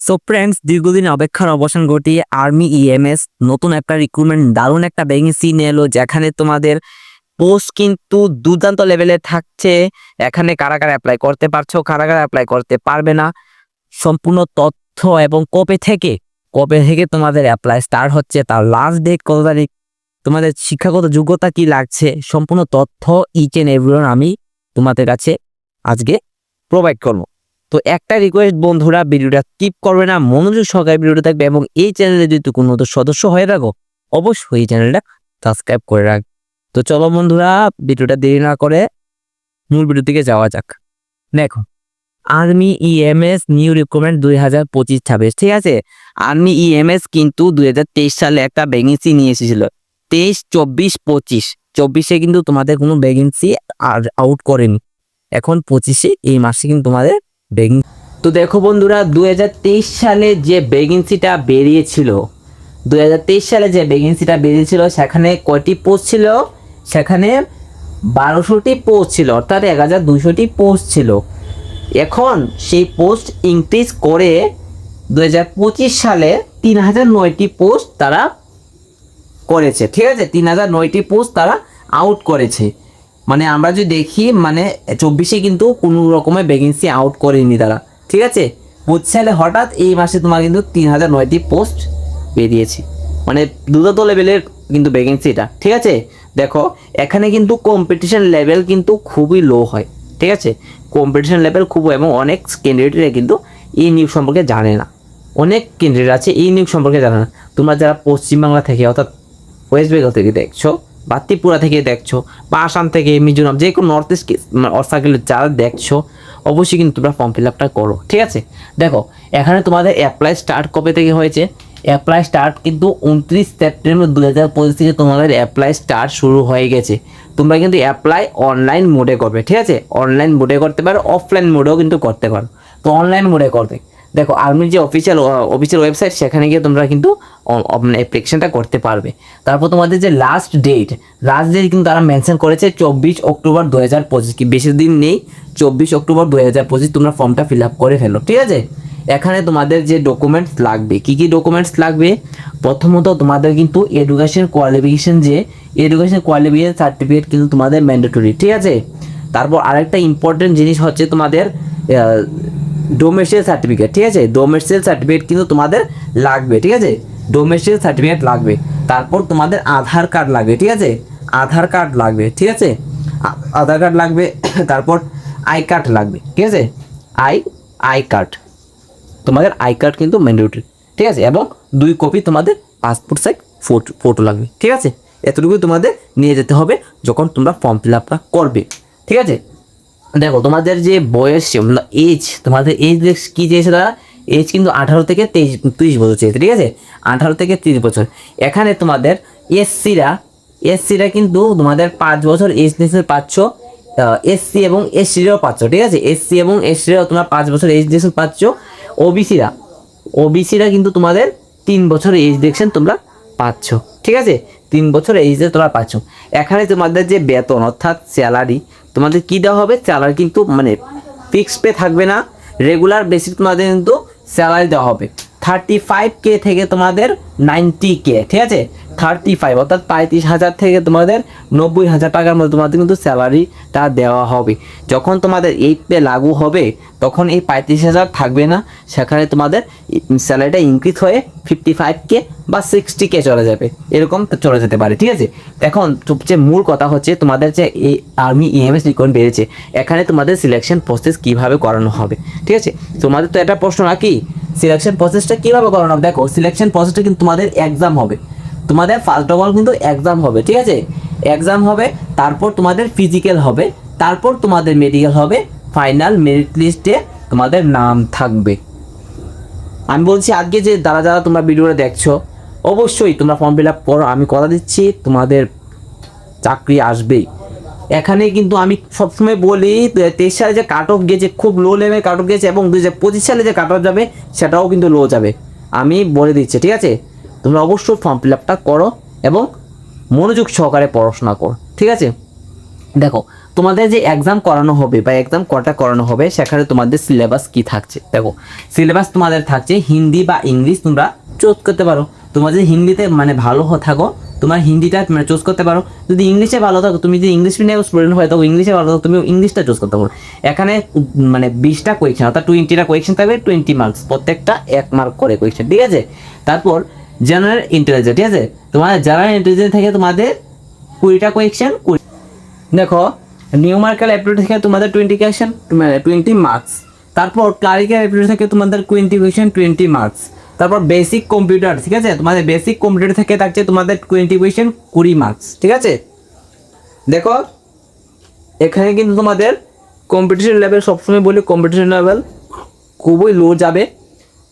So friends, দীর্ঘদিন অপেক্ষার অবসান ঘটিয়ে আর্মি ইএমএস নতুন একটা রিক্রুটমেন্ট দারুণ একটা ভ্যাকেন্সি নিয়ে এলো, যেখানে তোমাদের পোস্ট কিন্তু দুর্দান্ত লেভেলে থাকছে। এখানে কারা কারা অ্যাপ্লাই করতে পারছো, কারা কারা অ্যাপ্লাই করতে পারবে না, সম্পূর্ণ তথ্য এবং কবে থেকে তোমাদের অ্যাপ্লাই স্টার্ট হচ্ছে, তার লাস্ট ডেট কত তারিখ, তোমাদের শিক্ষাগত যোগ্যতা কি লাগছে, সম্পূর্ণ তথ্য ইচ এন্ড এভরিওয়ান আমি তোমাদের কাছে আজকে প্রোভাইড করবো। তো একটা রিকোয়েস্ট বন্ধুরা, ভিডিওটা স্কিপ করবে না, মনোযোগ সহকারে ভিডিওটা থাকবে এবং এই চ্যানেলে যদি কোনো নতুন সদস্য হয়ে থাকো অবশ্যই এই চ্যানেলটা সাবস্ক্রাইব করে রাখ। তো চলো বন্ধুরা, ভিডিওটা দেরি না করে মূল ভিডিও দিকে যাওয়া যাক। দেখো, আর্মি ইএমএস নিউ রিক্রুটমেন্ট 2025-26, ঠিক আছে। আর্মি ইএমএস কিন্তু 2023 সালে একটা ভ্যাকেন্সি নিয়ে এসেছিল। 23, 24, 25, 24-এ কিন্তু তোমাদের কোনো ভ্যাকেন্সি আর আউট করেনি। এখন 25-এ এই মাসে কিন্তু তোমাদের ভ্যাকেন্সি। তো দেখো বন্ধুরা, 2023 সালে যে ভ্যাকেন্সিটা বেরিয়েছিল, 2023 সালে যে ভ্যাকেন্সিটা বেরিয়েছিল সেখানে কয়টি পোস্ট ছিল? সেখানে 1200টি পোস্ট ছিল, অর্থাৎ 1200টি পোস্ট ছিল। এখন সেই পোস্ট ইনক্রিজ করে 2025 সালে 3009টি পোস্ট তারা করেছে, ঠিক আছে। 3009টি পোস্ট তারা আউট করেছে। মানে আমরা যদি দেখি, মানে 24-এ কিন্তু কোনো রকমের ভ্যাকেন্সি আউট করেনি তারা, ঠিক আছে। 25 সালে হঠাৎ এই মাসে তোমার কিন্তু 3009টি পোস্ট বেরিয়েছে, মানে দুর্দান্ত লেভেলের কিন্তু ভ্যাকেন্সি এটা, ঠিক আছে। দেখো, এখানে কিন্তু কম্পিটিশন লেভেল কিন্তু খুবই লো হয়, ঠিক আছে। কম্পিটিশন লেভেল খুব, এবং অনেক ক্যান্ডিডেটরা কিন্তু এই নিয়োগ সম্পর্কে জানে না। অনেক ক্যান্ডিডেট আছে এই নিয়োগ সম্পর্কে জানে না। তোমরা যারা পশ্চিমবাংলা থেকে, অর্থাৎ ওয়েস্ট বেঙ্গল থেকে দেখছো, বা ত্রিপুরা থেকে দেখছো, বা আসাম থেকে, মিজোরাম, যে কোনো নর্থ ইস্ট সার্কেলে যারা দেখছো, অবশ্যই কিন্তু তোমরা ফর্ম ফিল আপটা করো, ঠিক আছে। দেখো, এখানে তোমাদের অ্যাপ্লাই স্টার্ট কবে থেকে হয়েছে? অ্যাপ্লাই স্টার্ট কিন্তু 29 সেপ্টেম্বর 2025 থেকে তোমাদের অ্যাপ্লাই স্টার্ট শুরু হয়ে গেছে। তোমরা কিন্তু অ্যাপ্লাই অনলাইন মোডে করবে, ঠিক আছে। অনলাইন মোডে করতে পারো, অফলাইন মোডেও কিন্তু করতে পারো। তো অনলাইন মোডে করবে, দেখো আর্মির যে অফিসিয়াল ওয়েবসাইট, সেখানে গিয়ে তোমরা কিন্তু অ্যাপ্লিকেশনটা করতে পারবে। তারপর তোমাদের যে লাস্ট ডেট কিন্তু তারা মেনশন করেছে 24 অক্টোবর 2025, কি বেশি দিন নেই। 24 অক্টোবর 2025 তোমরা ফর্মটা ফিল আপ করে ফেলো, ঠিক আছে। এখানে তোমাদের যে ডকুমেন্টস লাগবে, কি কি ডকুমেন্টস লাগবে? প্রথমত তোমাদের কিন্তু এডুকেশন কোয়ালিফিকেশন সার্টিফিকেট কিন্তু তোমাদের ম্যান্ডেটরি, ঠিক আছে। তারপর আরেকটা ইম্পর্টেন্ট জিনিস হচ্ছে তোমাদের ডোমেস্টিক সার্টিফিকেট, ঠিক আছে। ডোমেস্টিক সার্টিফিকেট কিন্তু তোমাদের লাগবে, ঠিক আছে। ডোমেস্টিক সার্টিফিকেট লাগবে। তারপর তোমাদের আধার কার্ড লাগবে, ঠিক আছে। আধার কার্ড লাগবে, ঠিক আছে। আধার কার্ড লাগবে। তারপর আই কার্ড লাগবে, ঠিক আছে। আই কার্ড, তোমাদের আই কার্ড কিন্তু ম্যান্ডেটরি, ঠিক আছে। এবং 2 কপি তোমাদের পাসপোর্ট সাইজ ফটো লাগবে, ঠিক আছে। এতটুকু তোমাদের নিয়ে যেতে হবে যখন তোমরা ফর্ম ফিল আপটা করবে, ঠিক আছে। দেখো, তোমাদের যে বয়স, এজ, তোমাদের এজ কী চেয়েছে তারা? এজ কিন্তু 18 থেকে 30 বছর চেয়েছে, ঠিক আছে। 18 থেকে 30 বছর। এখানে তোমাদের এসসিরা কিন্তু তোমাদের 5 বছর এজ লিমিট পাচ্ছ। এসসি এবং এসসিরাও পাচ্ছ, ঠিক আছে। এসসি এবং এসসিরাও তোমরা 5 বছর এজ লিমিট পাচ্ছ। ওবিসিরা কিন্তু তোমাদের 3 বছর এজ ডিরেকশন তোমরা পাচ্ছ, ঠিক আছে। 3 বছর এজে তোমরা পাচ্ছ। এখানে তোমাদের যে বেতন, অর্থাৎ স্যালারি, তোমাদের কী দেওয়া হবে? স্যালারি কিন্তু মানে ফিক্সড পে থাকবে না, রেগুলার বেসিস তোমাদের কিন্তু স্যালারি দেওয়া হবে। 35K থেকে তোমাদের 90K, ঠিক আছে। 35 অর্থাৎ 35,000 থেকে তোমাদের 90,000 টাকার মধ্যে তোমাদের কিন্তু স্যালারিটা দেওয়া হবে। যখন তোমাদের 8 পে লাগু হবে, তখন এই 35,000 থাকবে না, সেখানে তোমাদের স্যালারিটা ইনক্রিজ হয়ে 55K বা 60K চলে যাবে, এরকম চলে যেতে পারে, ঠিক আছে। এখন সবচেয়ে মূল কথা হচ্ছে তোমাদের যে এই আর্মি ইএমএস রিক্রুটমেন্ট বেড়েছে, এখানে তোমাদের সিলেকশন প্রসেস কীভাবে করানো হবে, ঠিক আছে। তোমাদের তো একটা প্রশ্ন নাকি, সিলেকশন প্রসেসটা কীভাবে করানো হবে? দেখো, সিলেকশন প্রসেসটা কিন্তু তোমাদের এক্সাম হবে। তোমাদের ফার্স্ট অফ অল কিন্তু এক্সাম হবে, ঠিক আছে। এক্সাম হবে, তারপর তোমাদের ফিজিক্যাল হবে, তারপর তোমাদের মেডিকেল হবে, ফাইনাল মেরিট লিস্টে তোমাদের নাম থাকবে। আমি বলছি আজকে যে যারা তোমরা ভিডিওটা দেখছো, অবশ্যই তোমরা ফর্ম ফিল আপ করো। আমি কথা দিচ্ছি তোমাদের চাকরি আসবেই। এখানে কিন্তু আমি সবসময় বলি, 2023 সালে যে কাট অফ গেছে, খুব লো লেভেল কাট অফ গেছে, এবং 2025 সালে যে কাট অফ যাবে সেটাও কিন্তু লো যাবে, আমি বলে দিচ্ছি, ঠিক আছে। তোমরা অবশ্যই ফর্ম ফিল আপটা করো এবং মনোযোগ সহকারে পড়াশোনা করো, ঠিক আছে। দেখো, তোমাদের যে এক্সাম করানো হবে বা এক্সাম কটা করানো হবে সেখানে তোমাদের সিলেবাস কি থাকছে। দেখো সিলেবাস তোমাদের থাকছে হিন্দি বা ইংলিশ, তোমরা চুজ করতে পারো। তোমরা যদি হিন্দিতে মানে ভালো থাকো তোমার হিন্দিটা মানে চুজ করতে পারো, যদি ইংলিশে ভালো থাকো, তুমি যদি ইংলিশ মিডিয়াম স্টুডেন্ট হয়ে থাকো, ইংলিশে ভালো থাকো, তুমি ইংলিশটা চুজ করতে পারো। এখানে মানে 20টা কোয়েশ্চেন অর্থাৎ 20টা কোয়েশ্চেন থাকবে, 20 মার্কস, প্রত্যেকটা 1 মার্ক করে কোয়েশ্চেন, ঠিক আছে। তারপর জেনারেল ইন্টেলিজেন্স, ঠিক আছে, তোমাদের জেনারেল ইন্টেলিজেন্স থেকে তোমাদের 20টা কোয়েশ্চেন। দেখো নিউমার্ক্যাল অ্যাপটিটিউড থেকে তোমাদের 20 কোয়েশ্চেন মানে 20 মার্কস। তারপর ক্লারিক্যাল অ্যাপটিটিউড থেকে তোমাদের 20 কোয়েশ্চেন 20 মার্কস। তারপর বেসিক কম্পিউটার, ঠিক আছে, তোমাদের বেসিক কম্পিউটার থেকে থাকছে তোমাদের 20 কোয়েশ্চেন 20 মার্কস, ঠিক আছে। দেখো এখানে কিন্তু তোমাদের কম্পিটিশন লেভেল, সবসময় বলি কম্পিটিশন লেভেল খুবই লো যাবে,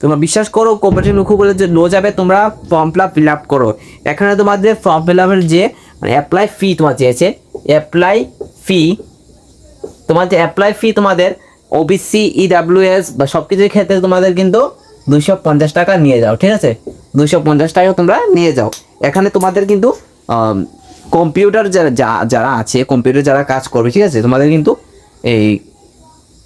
তোমরা বিশ্বাস করো কম্পিটিশন খুব যে লো যাবে। তোমরা ফর্ম ফিল আপ করো। এখানে তোমাদের ফর্ম ফিল আপের যে মানে অ্যাপ্লাই ফি তোমার চেয়েছে, অ্যাপ্লাই ফি তোমাদের ওবিসি ইডাব্লিউএস বা সব কিছুর ক্ষেত্রে তোমাদের কিন্তু 250 টাকা নিয়ে যাও, ঠিক আছে, 250 টাকা তোমরা নিয়ে যাও। এখানে তোমাদের কিন্তু কম্পিউটার যারা আছে, কম্পিউটার যারা কাজ করবে, ঠিক আছে, তোমাদের কিন্তু এই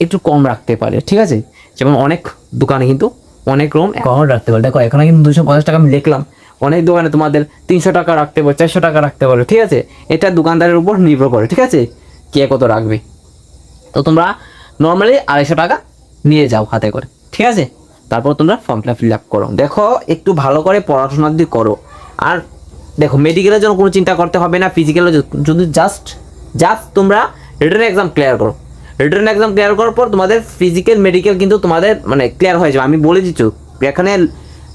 একটু কম রাখতে পারে, ঠিক আছে। যেমন অনেক দোকানে কিন্তু অনেক রকম অ্যাকাউন্ট রাখতে পারে। দেখো এখানে কিন্তু 250 টাকা আমি লিখলাম, অনেক দোকানে তোমাদের 300 টাকা রাখতে পারে, 400 টাকা রাখতে পারে, ঠিক আছে। এটা দোকানদারের উপর নির্ভর করে, ঠিক আছে, কে কত রাখবে। তো তোমরা নর্মালি 250 টাকা নিয়ে যাও হাতে করে, ঠিক আছে। তারপর তোমরা ফর্মটা ফিল আপ করো। দেখো একটু ভালো করে পড়াশোনা দিয়ে করো। আর দেখো মেডিকেলের জন্য কোনো চিন্তা করতে হবে না, ফিজিক্যালের যদি জাস্ট তোমরা রিটেন এক্সাম ক্লিয়ার করো। রিটেন এক্সাম ক্লিয়ার করার পর তোমাদের ফিজিক্যাল মেডিকেল কিন্তু তোমাদের মানে ক্লিয়ার হয়ে যাবে। আমি বলে দিচ্ছি এখানে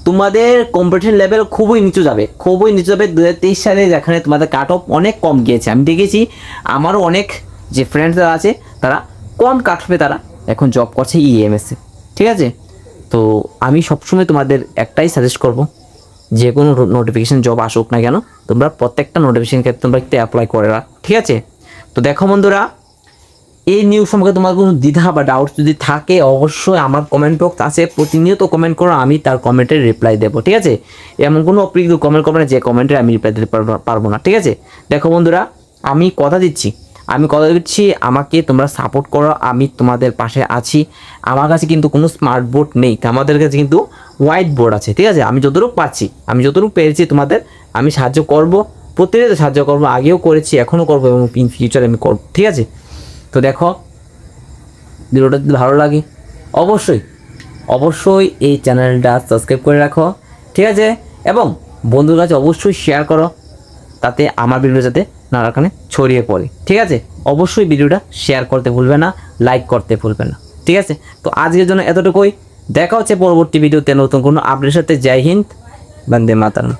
তোমাদের কম্পিটিশন লেভেল খুবই নিচু যাবে, 2023 সালে যেখানে তোমাদের কাট অফ অনেক কম গিয়েছে। আমি দেখেছি আমারও অনেক যে ফ্রেন্ডসরা আছে তারা কম কাট অফে তারা এখন জব করছে ইএমএসে, ঠিক আছে। তো আমি সবসময় তোমাদের একটাই সাজেস্ট করব, যে কোনো নোটিফিকেশান জব আসুক না কেন তোমরা প্রত্যেকটা নোটিফিকেশান ক্ষেত্রে তোমরা একটু অ্যাপ্লাই করে রাখ, ঠিক আছে। তো দেখো বন্ধুরা, এই নিউজ সম্পর্কে তোমার কোনো দ্বিধা বা ডাউট যদি থাকে অবশ্যই আমার কমেন্ট বক্স আছে, প্রতিনিয়ত কমেন্ট করো, আমি তার কমেন্টের রিপ্লাই দেবো, ঠিক আছে। এমন কোনো অপ্রিয় কমেন্ট করবে না যে কমেন্টে আমি রিপ্লাই দিতে পারবো না, ঠিক আছে। দেখো বন্ধুরা, আমি কথা দিচ্ছি আমাকে তোমরা সাপোর্ট করো, আমি তোমাদের পাশে আছি। আমার কাছে কিন্তু কোনো স্মার্ট বোর্ড নেই, আমাদের কাছে কিন্তু হোয়াইট বোর্ড আছে, ঠিক আছে। আমি যতটুকু পাচ্ছি, আমি যতটুকু পেরেছি তোমাদের আমি সাহায্য করব, প্রতিনিয়ত সাহায্য করবো, আগেও করেছি এখনও করবো এবং ইন ফিউচার আমি করবো, ঠিক আছে। তো দেখো ভিডিওটা যদি ভালো লাগে অবশ্যই এই চ্যানেলটা সাবস্ক্রাইব করে রাখো, ঠিক আছে, এবং বন্ধুর কাছে অবশ্যই শেয়ার করো, তাতে আমার ভিডিও যাতে নানাখানে ছড়িয়ে পড়ে, ঠিক আছে। অবশ্যই ভিডিওটা শেয়ার করতে ভুলবে না, লাইক করতে ভুলবে না, ঠিক আছে। তো আজকের জন্য এতটুকুই, দেখা হচ্ছে পরবর্তী ভিডিওতে নতুন কোনো আপডেটের সাথে। জয় হিন্দ, বন্দে মাতরম।